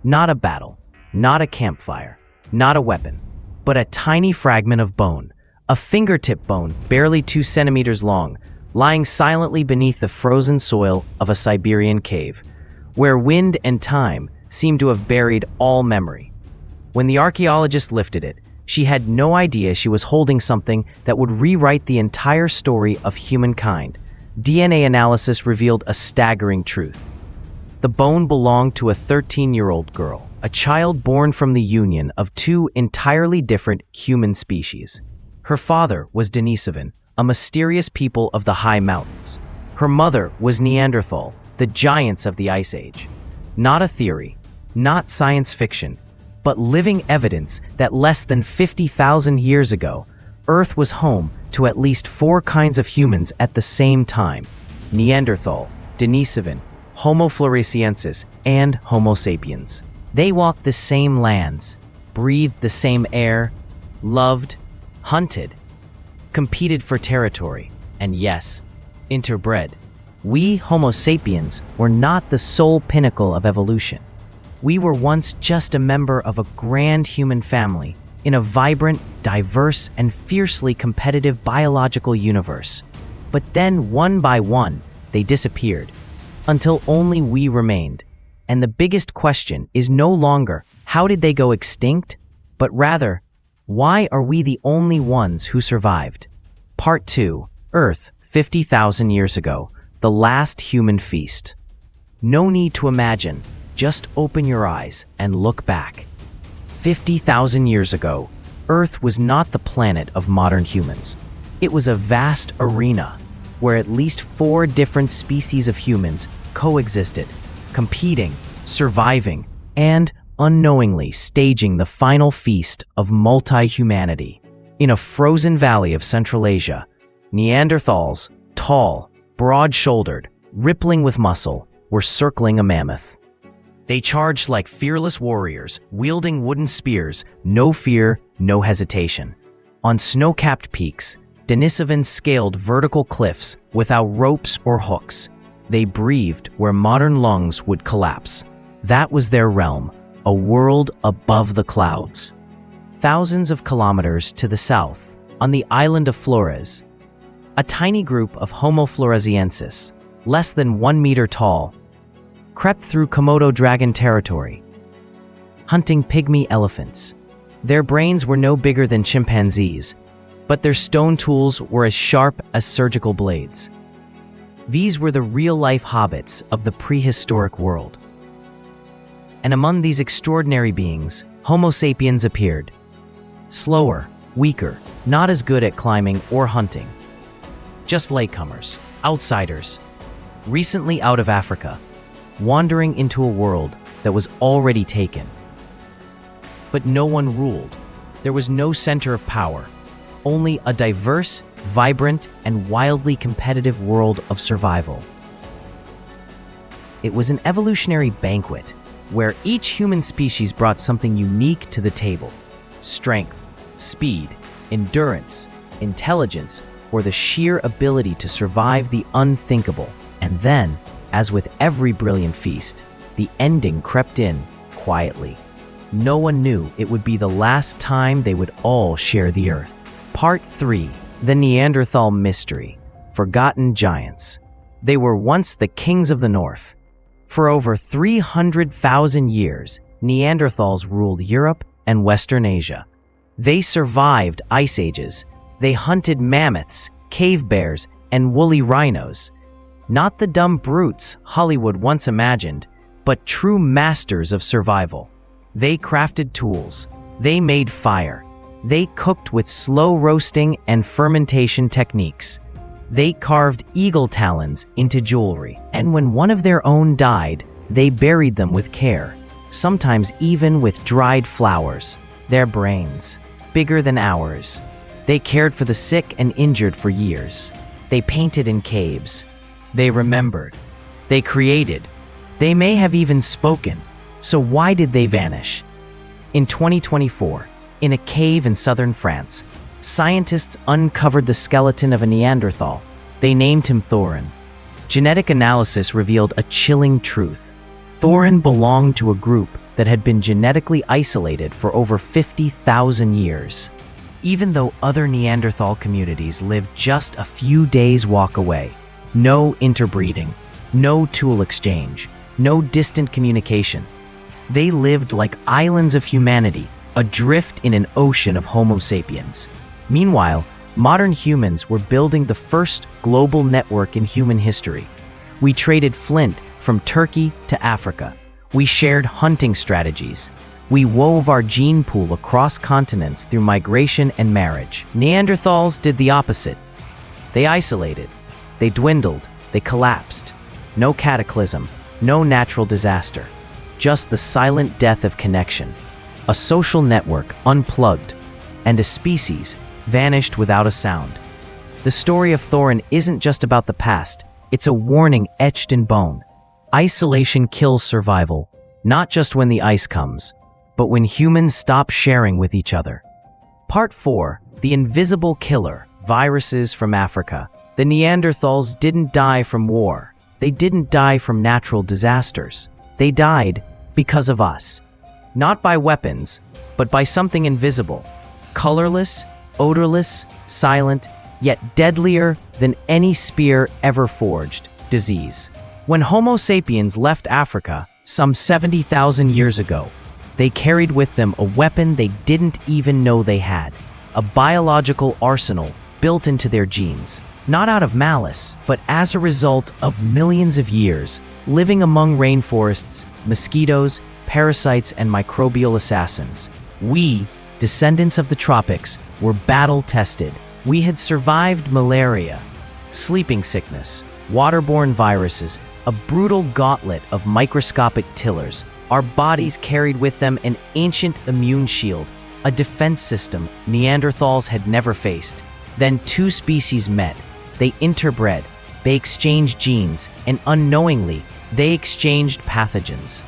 Not a battle, not a campfire, not a weapon, but a tiny fragment of bone, a fingertip bone barely 2 centimeters long, lying silently beneath the frozen soil of a Siberian cave, where wind and time seemed to have buried all memory. When the archaeologist lifted it, she had no idea she was holding something that would rewrite the entire story of humankind. DNA analysis revealed a staggering truth. The bone belonged to a 13-year-old girl, a child born from the union of 2 entirely different human species. Her father was Denisovan, a mysterious people of the high mountains. Her mother was Neanderthal, the giants of the Ice Age. Not a theory, not science fiction, but living evidence that less than 50,000 years ago, Earth was home to at least 4 kinds of humans at the same time: Neanderthal, Denisovan, Homo floresiensis, and Homo sapiens. They walked the same lands, breathed the same air, loved, hunted, competed for territory, and yes, interbred. We Homo sapiens were not the sole pinnacle of evolution. We were once just a member of a grand human family in a vibrant, diverse, and fiercely competitive biological universe. But then, one by one, they disappeared, until only we remained. And the biggest question is no longer, how did they go extinct? But rather, why are we the only ones who survived? Part 2, Earth, 50,000 years ago, the last human feast. No need to imagine, just open your eyes and look back. 50,000 years ago, Earth was not the planet of modern humans. It was a vast arena where at least 4 different species of humans coexisted, competing, surviving, and unknowingly staging the final feast of multi-humanity. In a frozen valley of Central Asia, Neanderthals, tall, broad-shouldered, rippling with muscle, were circling a mammoth. They charged like fearless warriors, wielding wooden spears, no fear, no hesitation. On snow-capped peaks, Denisovans scaled vertical cliffs without ropes or hooks. They breathed where modern lungs would collapse. That was their realm, a world above the clouds. Thousands of kilometers to the south, on the island of Flores, a tiny group of Homo floresiensis, less than 1 meter tall, crept through Komodo dragon territory, hunting pygmy elephants. Their brains were no bigger than chimpanzees, but their stone tools were as sharp as surgical blades. These were the real-life hobbits of the prehistoric world. And among these extraordinary beings, Homo sapiens appeared. Slower, weaker, not as good at climbing or hunting. Just latecomers, outsiders, recently out of Africa, wandering into a world that was already taken. But no one ruled. There was no center of power, only a diverse, vibrant, and wildly competitive world of survival. It was an evolutionary banquet where each human species brought something unique to the table: strength, speed, endurance, intelligence, or the sheer ability to survive the unthinkable. And then, as with every brilliant feast, the ending crept in quietly. No one knew it would be the last time they would all share the earth. Part 3. The Neanderthal Mystery. Forgotten Giants. They were once the kings of the north. For over 300,000 years, Neanderthals ruled Europe and Western Asia. They survived ice ages. They hunted mammoths, cave bears, and woolly rhinos. Not the dumb brutes Hollywood once imagined, but true masters of survival. They crafted tools. They made fire. They cooked with slow roasting and fermentation techniques. They carved eagle talons into jewelry. And when one of their own died, they buried them with care, sometimes even with dried flowers. Their brains, bigger than ours. They cared for the sick and injured for years. They painted in caves. They remembered. They created. They may have even spoken. So why did they vanish? In 2024, in a cave in southern France, scientists uncovered the skeleton of a Neanderthal. They named him Thorin. Genetic analysis revealed a chilling truth. Thorin belonged to a group that had been genetically isolated for over 50,000 years. Even though other Neanderthal communities lived just a few days' walk away, no interbreeding, no tool exchange, no distant communication. They lived like islands of humanity, adrift in an ocean of Homo sapiens. Meanwhile, modern humans were building the first global network in human history. We traded flint from Turkey to Africa. We shared hunting strategies. We wove our gene pool across continents through migration and marriage. Neanderthals did the opposite. They isolated. They dwindled. They collapsed. No cataclysm, no natural disaster. Just the silent death of connection. A social network unplugged, and a species vanished without a sound. The story of Thorin isn't just about the past, it's a warning etched in bone. Isolation kills survival, not just when the ice comes, but when humans stop sharing with each other. Part 4, The Invisible Killer, Viruses from Africa. The Neanderthals didn't die from war. They didn't die from natural disasters. They died because of us. Not by weapons, but by something invisible. Colorless, odorless, silent, yet deadlier than any spear ever forged: disease. When Homo sapiens left Africa some 70,000 years ago, they carried with them a weapon they didn't even know they had, a biological arsenal built into their genes, not out of malice, but as a result of millions of years living among rainforests, mosquitoes, parasites, and microbial assassins. We, descendants of the tropics, were battle-tested. We had survived malaria, sleeping sickness, waterborne viruses, a brutal gauntlet of microscopic tillers. Our bodies carried with them an ancient immune shield, a defense system Neanderthals had never faced. Then two species met. They interbred, they exchanged genes, and unknowingly, they exchanged pathogens.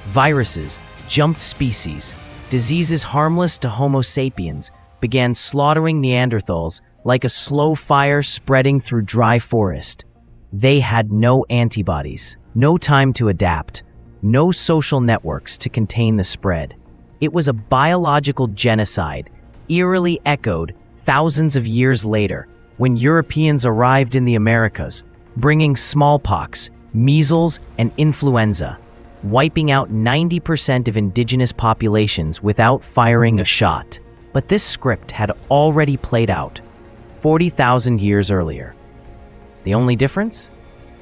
Viruses jumped species. Diseases harmless to Homo sapiens began slaughtering Neanderthals like a slow fire spreading through dry forest. They had no antibodies, no time to adapt, no social networks to contain the spread. It was a biological genocide, eerily echoed thousands of years later when Europeans arrived in the Americas, bringing smallpox, measles, and influenza, wiping out 90% of indigenous populations without firing a shot. But this script had already played out 40,000 years earlier. The only difference?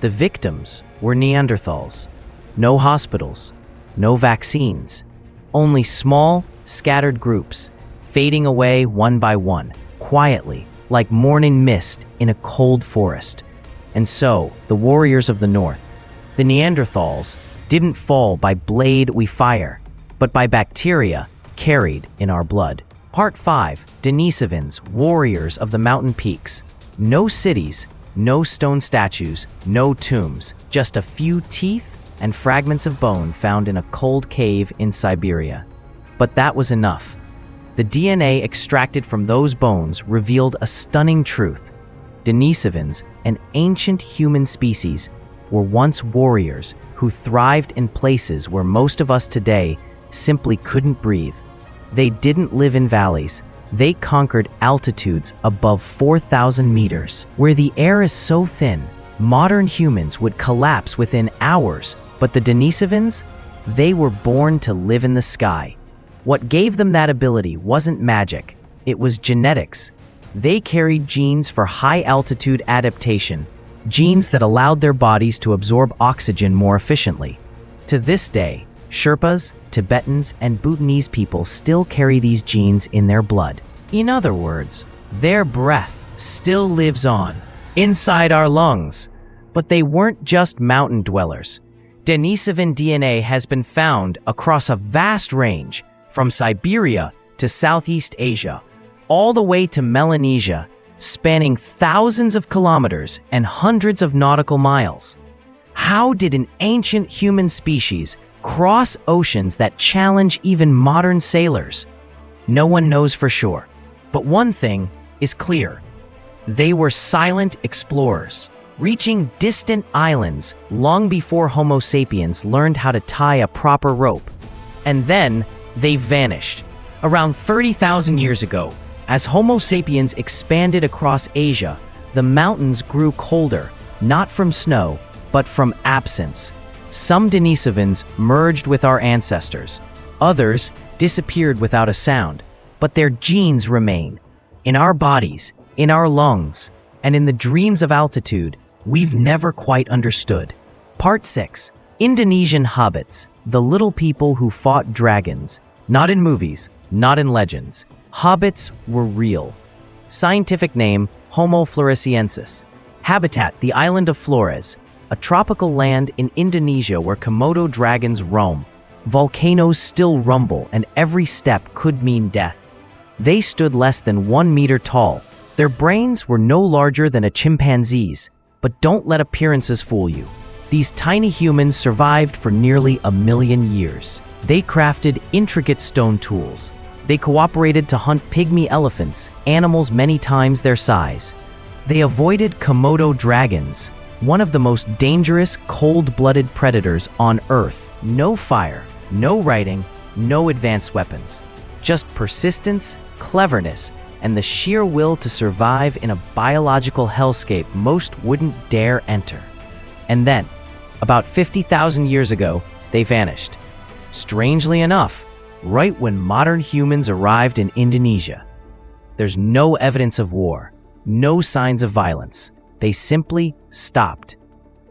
The victims were Neanderthals. No hospitals, no vaccines, only small, scattered groups, fading away one by one, quietly, like morning mist in a cold forest. And so, the warriors of the North, the Neanderthals, didn't fall by blade we fire, but by bacteria carried in our blood. Part 5, Denisovans, warriors of the mountain peaks. No cities, no stone statues, no tombs, just a few teeth and fragments of bone found in a cold cave in Siberia. But that was enough. The DNA extracted from those bones revealed a stunning truth. Denisovans, an ancient human species, were once warriors who thrived in places where most of us today simply couldn't breathe. They didn't live in valleys. They conquered altitudes above 4,000 meters, where the air is so thin, modern humans would collapse within hours. But the Denisovans, they were born to live in the sky. What gave them that ability wasn't magic, it was genetics. They carried genes for high-altitude adaptation, genes that allowed their bodies to absorb oxygen more efficiently. To this day, Sherpas, Tibetans, and Bhutanese people still carry these genes in their blood. In other words, their breath still lives on, inside our lungs. But they weren't just mountain dwellers. Denisovan DNA has been found across a vast range, from Siberia to Southeast Asia, all the way to Melanesia, spanning thousands of kilometers and hundreds of nautical miles. How did an ancient human species cross oceans that challenge even modern sailors? No one knows for sure. But one thing is clear. They were silent explorers, reaching distant islands long before Homo sapiens learned how to tie a proper rope. And then they vanished. Around 30,000 years ago, as Homo sapiens expanded across Asia, the mountains grew colder, not from snow, but from absence. Some Denisovans merged with our ancestors. Others disappeared without a sound, but their genes remain. In our bodies, in our lungs, and in the dreams of altitude we've never quite understood. Part 6. Indonesian Hobbits, the little people who fought dragons. Not in movies, not in legends. Hobbits were real. Scientific name, Homo floresiensis. Habitat, the island of Flores, a tropical land in Indonesia where Komodo dragons roam. Volcanoes still rumble, and every step could mean death. They stood less than 1 meter tall. Their brains were no larger than a chimpanzee's. But don't let appearances fool you. These tiny humans survived for nearly 1 million years. They crafted intricate stone tools. They cooperated to hunt pygmy elephants, animals many times their size. They avoided Komodo dragons, one of the most dangerous, cold-blooded predators on Earth. No fire, no writing, no advanced weapons. Just persistence, cleverness, and the sheer will to survive in a biological hellscape most wouldn't dare enter. And then, about 50,000 years ago, they vanished. Strangely enough, right when modern humans arrived in Indonesia. There's no evidence of war, no signs of violence. They simply stopped.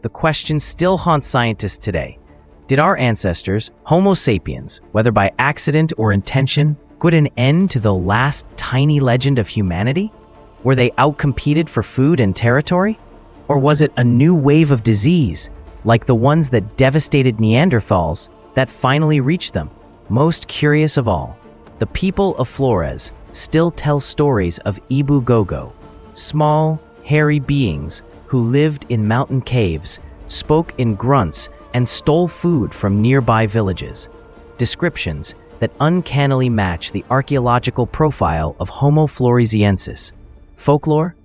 The question still haunts scientists today. Did our ancestors, Homo sapiens, whether by accident or intention, put an end to the last tiny legend of humanity? Were they outcompeted for food and territory? Or was it a new wave of disease, like the ones that devastated Neanderthals, that finally reached them? Most curious of all, the people of Flores still tell stories of Ibu Gogo, small, hairy beings who lived in mountain caves, spoke in grunts, and stole food from nearby villages. Descriptions that uncannily match the archaeological profile of Homo floresiensis. Folklore?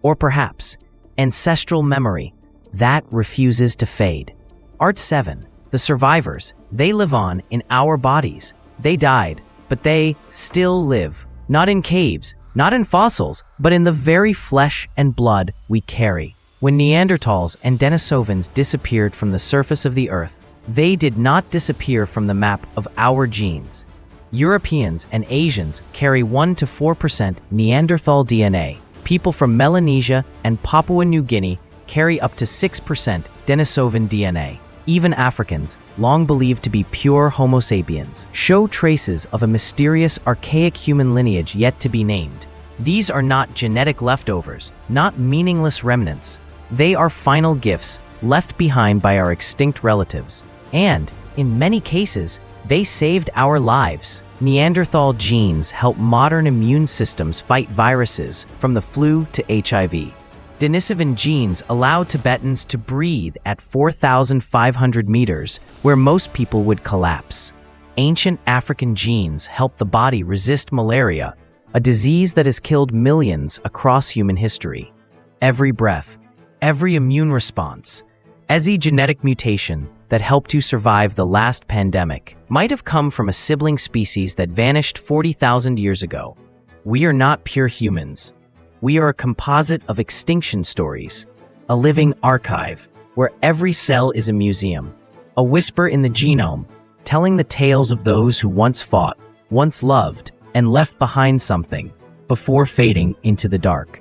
Or perhaps ancestral memory that refuses to fade. Art 7. The survivors. They live on in our bodies. They died, but they still live. Not in caves, not in fossils, but in the very flesh and blood we carry. When Neanderthals and Denisovans disappeared from the surface of the Earth, they did not disappear from the map of our genes. Europeans and Asians carry 1 to 4% Neanderthal DNA. People from Melanesia and Papua New Guinea carry up to 6% Denisovan DNA. Even Africans, long believed to be pure Homo sapiens, show traces of a mysterious archaic human lineage yet to be named. These are not genetic leftovers, not meaningless remnants. They are final gifts left behind by our extinct relatives. And, in many cases, they saved our lives. Neanderthal genes help modern immune systems fight viruses, from the flu to HIV. Denisovan genes allow Tibetans to breathe at 4,500 meters, where most people would collapse. Ancient African genes help the body resist malaria, a disease that has killed millions across human history. Every breath, every immune response, every genetic mutation that helped you survive the last pandemic might have come from a sibling species that vanished 40,000 years ago. We are not pure humans. We are a composite of extinction stories, a living archive where every cell is a museum, a whisper in the genome, telling the tales of those who once fought, once loved, and left behind something before fading into the dark.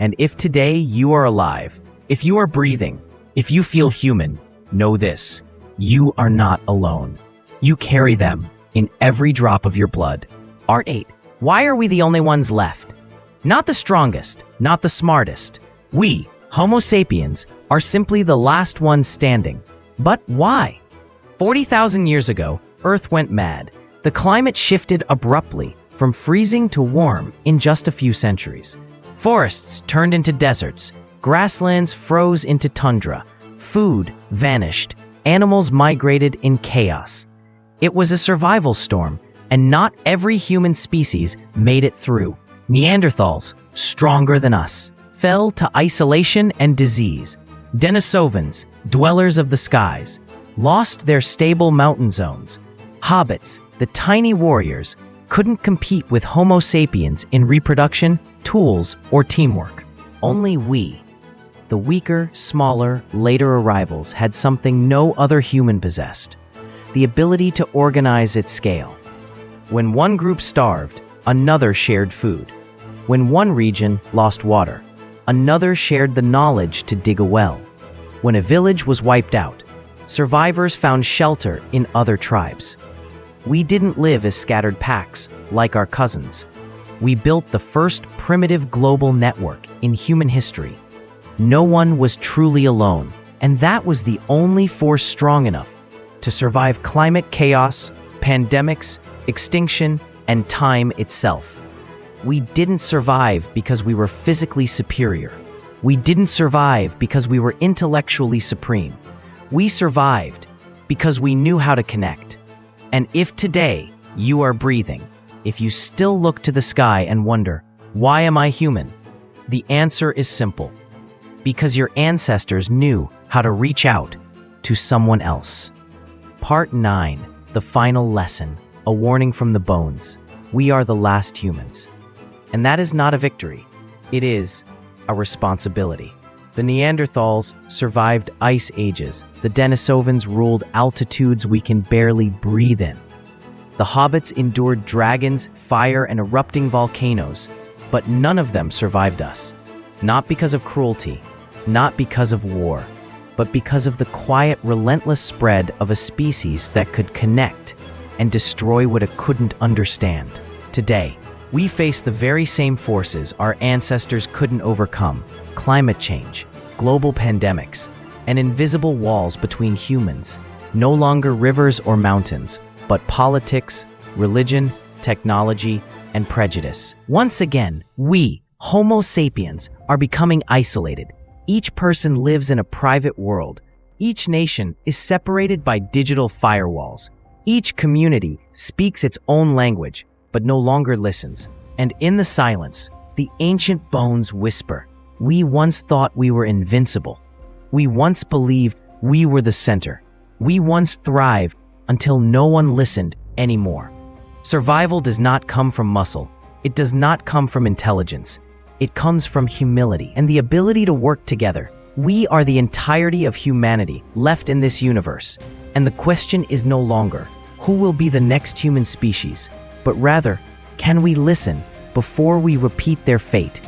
And if today you are alive, if you are breathing, if you feel human, know this: you are not alone. You carry them in every drop of your blood. Art 8. Why are we the only ones left? Not the strongest, not the smartest. We, Homo sapiens, are simply the last ones standing. But why? 40,000 years ago, Earth went mad. The climate shifted abruptly, from freezing to warm in just a few centuries. Forests turned into deserts. Grasslands froze into tundra. Food vanished. Animals migrated in chaos. It was a survival storm, and not every human species made it through. Neanderthals, stronger than us, fell to isolation and disease. Denisovans, dwellers of the skies, lost their stable mountain zones. Hobbits, the tiny warriors, couldn't compete with Homo sapiens in reproduction, tools, or teamwork. Only we, the weaker, smaller, later arrivals, had something no other human possessed: the ability to organize at scale. When one group starved, another shared food. When one region lost water, another shared the knowledge to dig a well. When a village was wiped out, survivors found shelter in other tribes. We didn't live as scattered packs, like our cousins. We built the first primitive global network in human history. No one was truly alone, and that was the only force strong enough to survive climate chaos, pandemics, extinction, and time itself. We didn't survive because we were physically superior. We didn't survive because we were intellectually supreme. We survived because we knew how to connect. And if today you are breathing, if you still look to the sky and wonder, why am I human? The answer is simple. Because your ancestors knew how to reach out to someone else. Part 9, the final lesson, a warning from the bones. We are the last humans. And that is not a victory. It is a responsibility. The Neanderthals survived ice ages. The Denisovans ruled altitudes we can barely breathe in. The Hobbits endured dragons, fire, and erupting volcanoes, but none of them survived us. Not because of cruelty, not because of war, but because of the quiet, relentless spread of a species that could connect and destroy what it couldn't understand. Today, we face the very same forces our ancestors couldn't overcome: climate change, global pandemics, and invisible walls between humans. No longer rivers or mountains, but politics, religion, technology, and prejudice. Once again, we, Homo sapiens, are becoming isolated. Each person lives in a private world. Each nation is separated by digital firewalls. Each community speaks its own language, but no longer listens. And in the silence, the ancient bones whisper. We once thought we were invincible. We once believed we were the center. We once thrived until no one listened anymore. Survival does not come from muscle. It does not come from intelligence. It comes from humility and the ability to work together. We are the entirety of humanity left in this universe. And the question is no longer, who will be the next human species? But rather, can we listen before we repeat their fate?